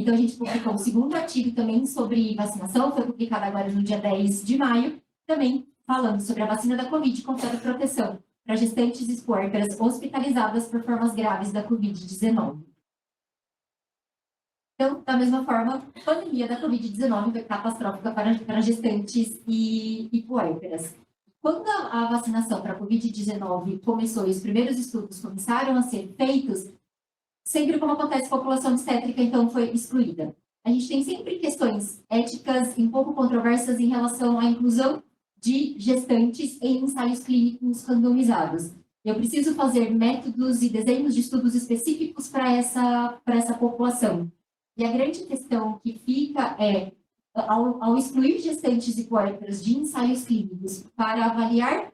Então, a gente publicou o segundo artigo também sobre vacinação, foi publicado agora no dia 10 de maio, também falando sobre a vacina da Covid confere proteção para gestantes e puérperas hospitalizadas por formas graves da Covid-19. Então, da mesma forma, a pandemia da Covid-19 foi catastrófica para gestantes e puérperas. Quando a vacinação para a Covid-19 começou e os primeiros estudos começaram a ser feitos, sempre como acontece, a população obstétrica, então, foi excluída. A gente tem sempre questões éticas um pouco controversas em relação à inclusão de gestantes em ensaios clínicos randomizados. Eu preciso fazer métodos e desenhos de estudos específicos para essa população. E a grande questão que fica é, ao excluir gestantes e puérperas de ensaios clínicos para avaliar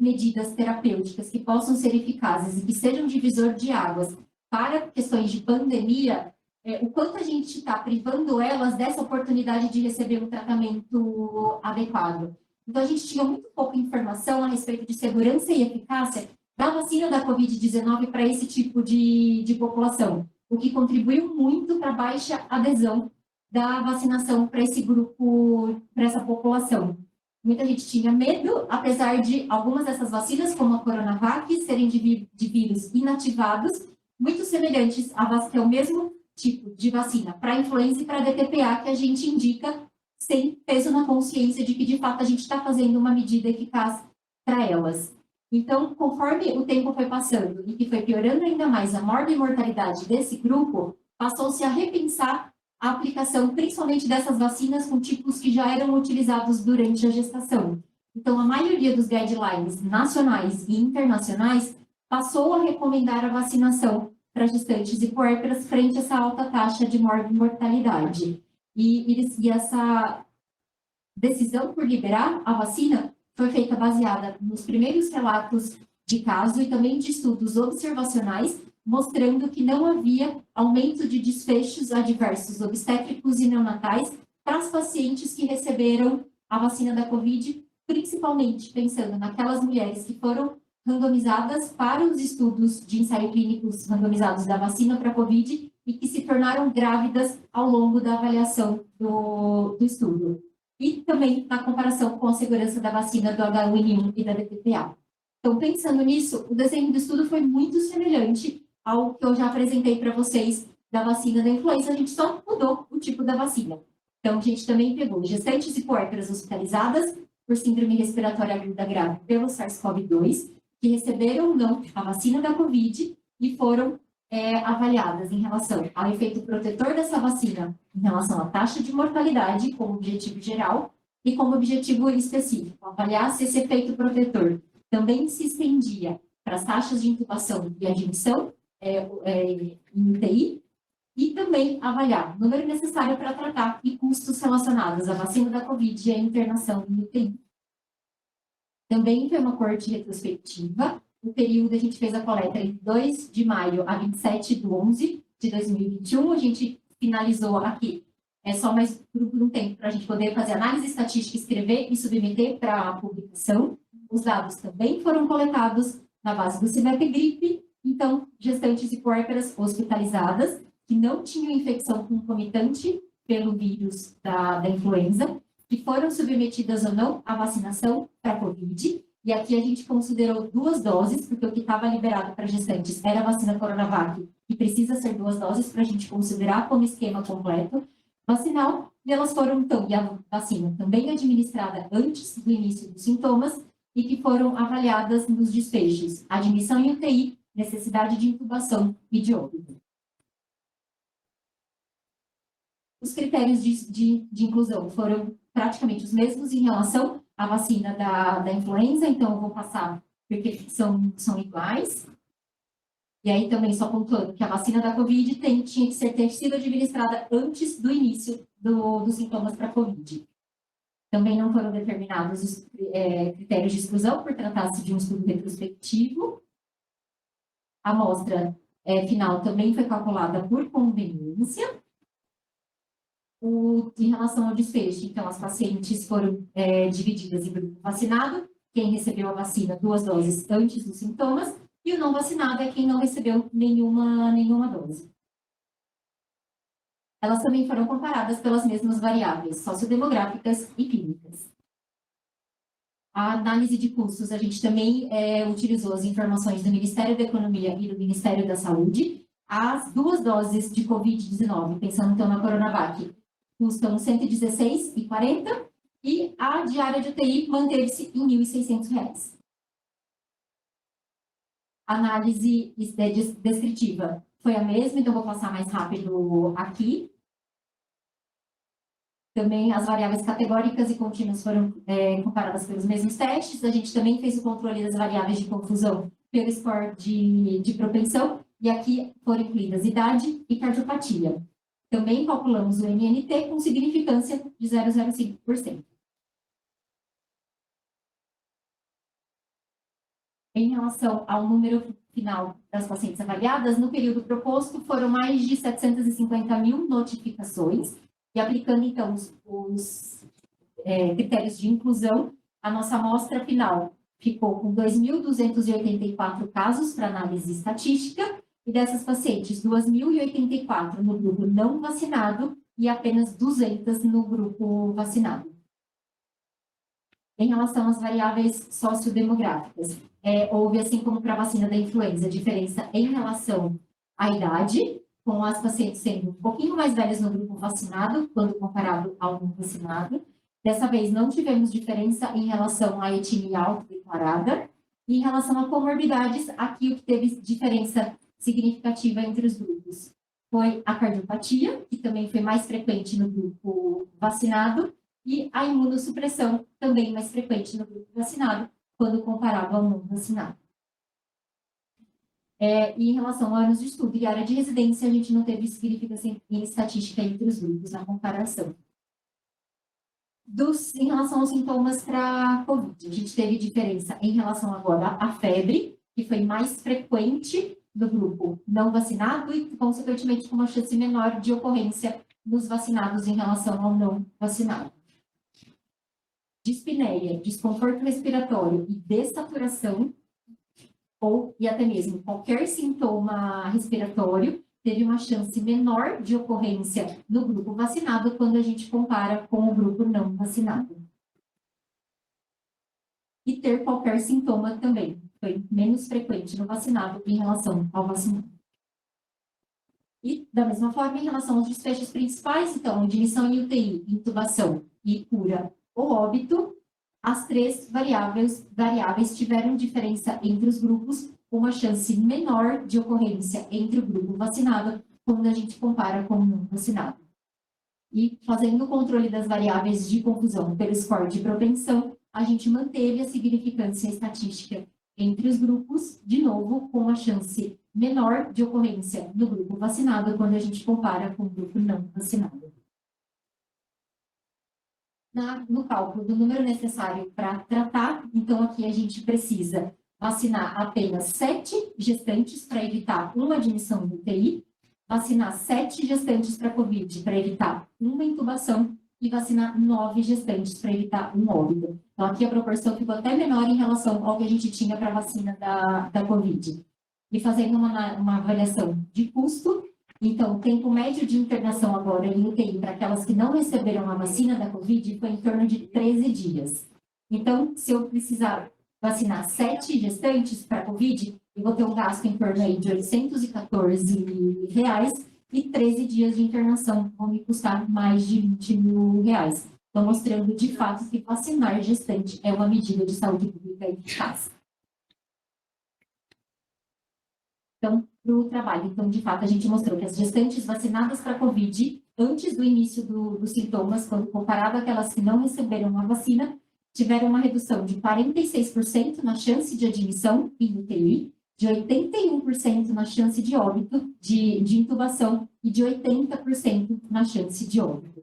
medidas terapêuticas que possam ser eficazes e que sejam divisor de águas para questões de pandemia, o quanto a gente está privando elas dessa oportunidade de receber um tratamento adequado. Então, a gente tinha muito pouca informação a respeito de segurança e eficácia da vacina da Covid-19 para esse tipo de população, o que contribuiu muito para a baixa adesão da vacinação para esse grupo, para essa população. Muita gente tinha medo, apesar de algumas dessas vacinas, como a Coronavac, serem de vírus inativados, muito semelhantes a é o mesmo tipo de vacina para influenza e para DTPA que a gente indica sem peso na consciência de que, de fato, a gente está fazendo uma medida eficaz para elas. Então, conforme o tempo foi passando e que foi piorando ainda mais a morte e mortalidade desse grupo, passou-se a repensar a aplicação, principalmente dessas vacinas com tipos que já eram utilizados durante a gestação. Então, a maioria dos guidelines nacionais e internacionais passou a recomendar a vacinação para gestantes e puérperas frente a essa alta taxa de morte e mortalidade. E essa decisão por liberar a vacina foi feita baseada nos primeiros relatos de caso e também de estudos observacionais, mostrando que não havia aumento de desfechos adversos obstétricos e neonatais para os pacientes que receberam a vacina da Covid, principalmente pensando naquelas mulheres que foram randomizadas para os estudos de ensaio clínicos randomizados da vacina para a Covid e que se tornaram grávidas ao longo da avaliação do estudo. E também na comparação com a segurança da vacina do H1N1 e da DTPA. Então, pensando nisso, o desenho do estudo foi muito semelhante ao que eu já apresentei para vocês da vacina da influenza, a gente só mudou o tipo da vacina. Então, a gente também pegou gestantes e puérperas hospitalizadas por síndrome respiratória aguda grave pelo SARS-CoV-2, que receberam ou não a vacina da Covid e foram avaliadas em relação ao efeito protetor dessa vacina, em relação à taxa de mortalidade, como objetivo geral, e como objetivo específico, avaliar se esse efeito protetor também se estendia para as taxas de intubação e admissão em UTI, e também avaliar o número necessário para tratar e custos relacionados à vacina da Covid e à internação em UTI. Também foi uma corte retrospectiva. No período, a gente fez a coleta entre 2 de maio a 27/11 de 2021. A gente finalizou aqui, só mais por um tempo, para a gente poder fazer análise estatística, escrever e submeter para a publicação. Os dados também foram coletados na base do CIMEP-GRIPE. Então, gestantes e puérperas hospitalizadas que não tinham infecção concomitante pelo vírus da influenza, que foram submetidas ou não à vacinação para a Covid. E aqui a gente considerou 2 doses, porque o que estava liberado para gestantes era a vacina Coronavac, e precisa ser 2 doses para a gente considerar como esquema completo vacinal. E elas foram, então, e a vacina também administrada antes do início dos sintomas, e que foram avaliadas nos desfechos: admissão em UTI, necessidade de intubação e de óbito. Os critérios de inclusão foram praticamente os mesmos em relação à vacina da influenza, então eu vou passar porque são iguais. E aí também só pontuando que a vacina da Covid tinha que ter sido administrada antes do início dos sintomas para a Covid. Também não foram determinados os critérios de exclusão por tratar-se de um estudo retrospectivo. A amostra final também foi calculada por conveniência. Em relação ao desfecho, então, as pacientes foram divididas em grupo vacinado, quem recebeu a vacina 2 doses antes dos sintomas, e o não vacinado é quem não recebeu nenhuma dose. Elas também foram comparadas pelas mesmas variáveis sociodemográficas e clínicas. A análise de custos, a gente também utilizou as informações do Ministério da Economia e do Ministério da Saúde. As 2 doses de Covid-19, pensando então na Coronavac, custam R$ 116,40 e a diária de UTI manteve-se em R$ 1.600. A análise descritiva foi a mesma, então vou passar mais rápido aqui. Também as variáveis categóricas e contínuas foram comparadas pelos mesmos testes. A gente também fez o controle das variáveis de confusão pelo score de propensão, e aqui foram incluídas idade e cardiopatia. Também calculamos o MNT com significância de 0,05%. Em relação ao número final das pacientes avaliadas, no período proposto foram mais de 750 mil notificações, e aplicando, então, os critérios de inclusão, a nossa amostra final ficou com 2.284 casos para análise estatística, e dessas pacientes, 2.084 no grupo não vacinado e apenas 200 no grupo vacinado. Em relação às variáveis sociodemográficas, houve, assim como para a vacina da influenza, diferença em relação à idade, com as pacientes sendo um pouquinho mais velhas no grupo vacinado, quando comparado ao não vacinado. Dessa vez, não tivemos diferença em relação à etnia autodeclarada. E em relação a comorbidades, aqui o que teve diferença significativa entre os grupos foi a cardiopatia, que também foi mais frequente no grupo vacinado, e a imunossupressão, também mais frequente no grupo vacinado, quando comparado ao não vacinado. E em relação a anos de estudo e área de residência, a gente não teve significância em estatística entre os grupos na comparação. Em relação aos sintomas para COVID, a gente teve diferença em relação agora à febre, que foi mais frequente no grupo não vacinado e, consequentemente, com uma chance menor de ocorrência nos vacinados em relação ao não vacinado. Dispneia, desconforto respiratório e dessaturação, e até mesmo qualquer sintoma respiratório, teve uma chance menor de ocorrência no grupo vacinado quando a gente compara com o grupo não vacinado. E ter qualquer sintoma também foi menos frequente no vacinado em relação ao vacinado. E, da mesma forma, em relação aos desfechos principais, então, admissão em UTI, intubação e cura ou óbito, as 3 variáveis tiveram diferença entre os grupos, uma chance menor de ocorrência entre o grupo vacinado quando a gente compara com o não vacinado. E fazendo o controle das variáveis de confusão pelo score de propensão, a gente manteve a significância estatística entre os grupos, de novo, com uma chance menor de ocorrência no grupo vacinado quando a gente compara com o grupo não vacinado. No cálculo do número necessário para tratar, então aqui a gente precisa vacinar apenas 7 gestantes para evitar uma admissão no UTI, vacinar 7 gestantes para COVID para evitar uma intubação e vacinar 9 gestantes para evitar um óbito. Então aqui a proporção ficou até menor em relação ao que a gente tinha para a vacina da COVID. E fazendo uma avaliação de custo, então, o tempo médio de internação agora em UTI para aquelas que não receberam a vacina da COVID foi em torno de 13 dias. Então, se eu precisar vacinar 7 gestantes para a COVID, eu vou ter um gasto em torno aí de R$ 814 e 13 dias de internação vão me custar mais de R$ 20 mil. Então, mostrando de fato que vacinar gestante é uma medida de saúde pública eficaz. Então, para o trabalho, então, de fato, a gente mostrou que as gestantes vacinadas para a COVID, antes do início dos sintomas, quando comparado àquelas que não receberam a vacina, tiveram uma redução de 46% na chance de admissão em UTI, de 81% na chance de óbito, de intubação, e de 80% na chance de óbito.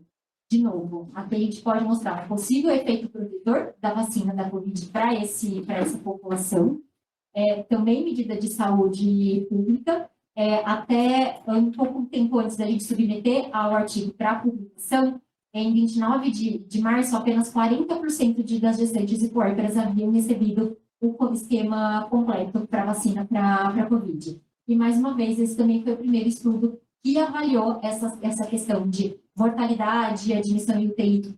De novo, aqui a gente pode mostrar um possível efeito protetor da vacina da COVID para essa população. Também medida de saúde pública, até um pouco tempo antes da gente submeter ao artigo para publicação, em 29 de março, apenas 40% das gestantes e puérperas haviam recebido o esquema completo para vacina para a COVID. E, mais uma vez, esse também foi o primeiro estudo que avaliou essa questão de mortalidade e admissão em UTI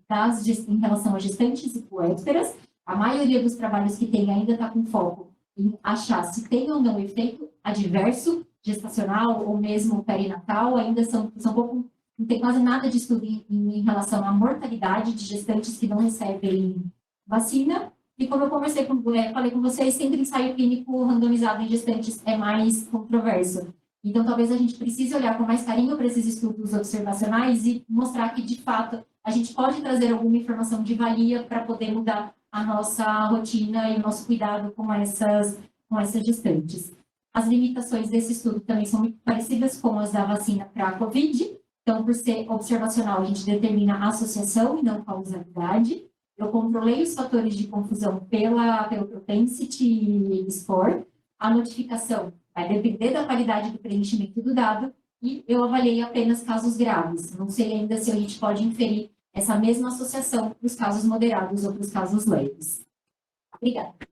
em relação a gestantes e puérperas. A maioria dos trabalhos que tem ainda está com foco em achar se tem ou não efeito adverso, gestacional ou mesmo perinatal, ainda são pouco, não tem quase nada de estudo em relação à mortalidade de gestantes que não recebem vacina. E como eu falei com vocês, sempre ensaio clínico randomizado em gestantes é mais controverso. Então, talvez a gente precise olhar com mais carinho para esses estudos observacionais e mostrar que, de fato, a gente pode trazer alguma informação de valia para poder mudar a nossa rotina e o nosso cuidado com essas gestantes. As limitações desse estudo também são muito parecidas com as da vacina para a COVID. Então, por ser observacional, a gente determina a associação e não causalidade. Eu controlei os fatores de confusão pelo propensity score. A notificação vai depender da qualidade do preenchimento do dado e eu avaliei apenas casos graves. Não sei ainda se a gente pode inferir essa mesma associação para os casos moderados ou para os casos leves. Obrigada.